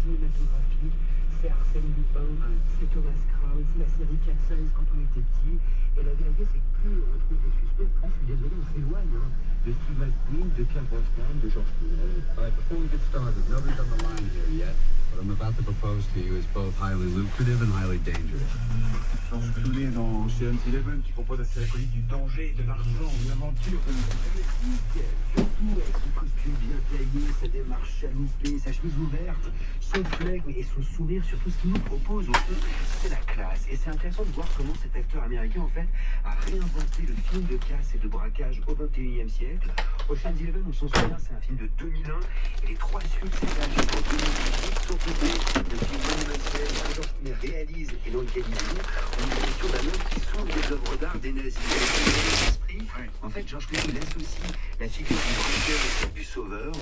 cinématographique. C'est Arsène Lupin, c'est Thomas Crown, c'est la série Cat-Size quand on était petit. Et la vérité, c'est que plus on trouve des suspects, plus je suis désolé, on s'éloigne de Steve McQueen, de Pierre Brosnan, de Georges Clooney. All right, before we get started, nobody's on the line here yet. What I'm about to propose to you is both highly lucrative and highly dangerous. Georges Clooney dans Ocean's Eleven qui propose à ses acolytes du danger, de l'argent, une aventure. Surtout avec son costume bien taillé, sa démarche chaloupée, sa chemise ouverte, son flegme et son sourire, surtout ce qu'il nous propose au fond, c'est la classe. Et c'est intéressant de voir comment cet acteur américain en fait a réinventé le film de casse et de braquage au XXIe siècle. Ocean's Eleven, on s'en souvient, c'est un film de 2001 et les trois suites c'est ça jusqu'en 2018 sont tombés. Le film universel que Georges Clooney réalise et dans lequel il joue, on est question d'un homme qui sauve des œuvres d'art des nazis. En fait, Georges Clooney il associe la figure du braqueur et celle du sauveur,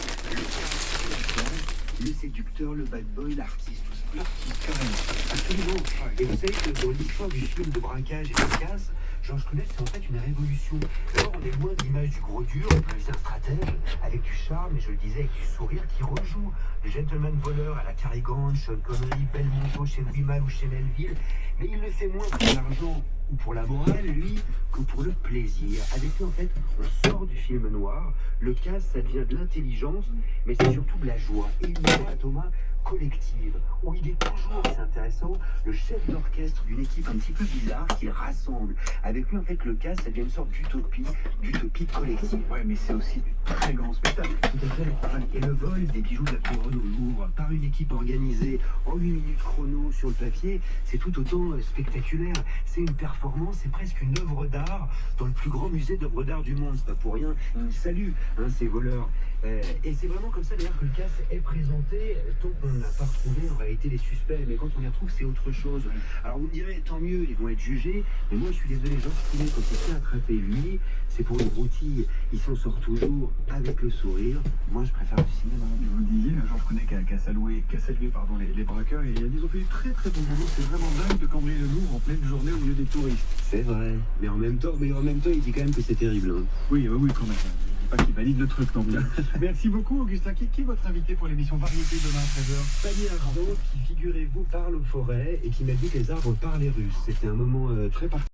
le séducteur, le bad boy, l'artiste, tout ça. L'artiste, carrément. Absolument. Et vous savez que dans l'histoire du film de braquage et de casse, Georges Clooney, c'est en fait une révolution. D'abord, on est loin de l'image du gros dur, c'est un stratège, avec du charme, et je le disais, avec du sourire, qui rejoue le gentleman voleur à la Cary Grant, Sean Connery, Belmondo chez Louis Malle ou chez Melville. Mais il le fait moins pour l'argent ou pour la morale, lui, que pour le plaisir. Avec lui, en fait, on sort du film noir, le casse, ça devient de l'intelligence, mais c'est surtout de la joie. Et une joie, Thomas, collective, où il est toujours, c'est intéressant, le chef d'orchestre d'une équipe un petit peu bizarre qu'il rassemble. Avec lui, en fait, le casse, ça devient une sorte d'utopie collective. Ouais, mais c'est aussi du très grand spectacle. Tout à fait. Et le vol des bijoux de la couronne au Louvre par une équipe organisée en 8 minutes chrono sur le papier, c'est tout autant spectaculaire. C'est une performance, c'est presque une œuvre d'art dans le plus grand musée d'œuvres d'art du monde. C'est pas pour rien qu'ils saluent ces voleurs. Et c'est vraiment comme ça d'ailleurs que le casse est présenté. Tant qu'on n'a pas retrouvé en réalité les suspects, mais quand on les retrouve, c'est autre chose. Alors vous me direz, tant mieux, ils vont être jugés. Mais moi, je suis désolé, Georges Clooney, quand il s'est attrapé lui, c'est pour une broutille. Il s'en sort toujours avec le sourire. Moi, je préfère le cinéma. Vous le disiez, Georges Clooney qui a salué les braqueurs et ils ont fait du très très bon boulot. C'est vraiment dingue de cambrer le Louvre en pleine journée au milieu des touristes. C'est vrai. Mais en même temps, il dit quand même que c'est terrible. Oui, quand même. Je dis pas qu'il valide le truc non plus. Merci beaucoup, Augustin. Qui est votre invité pour l'émission Variété demain à 13h? Fanny Ardant, qui, figurez-vous, parle aux forêts et qui m'a dit que les arbres parlaient russe. C'était un moment très particulier.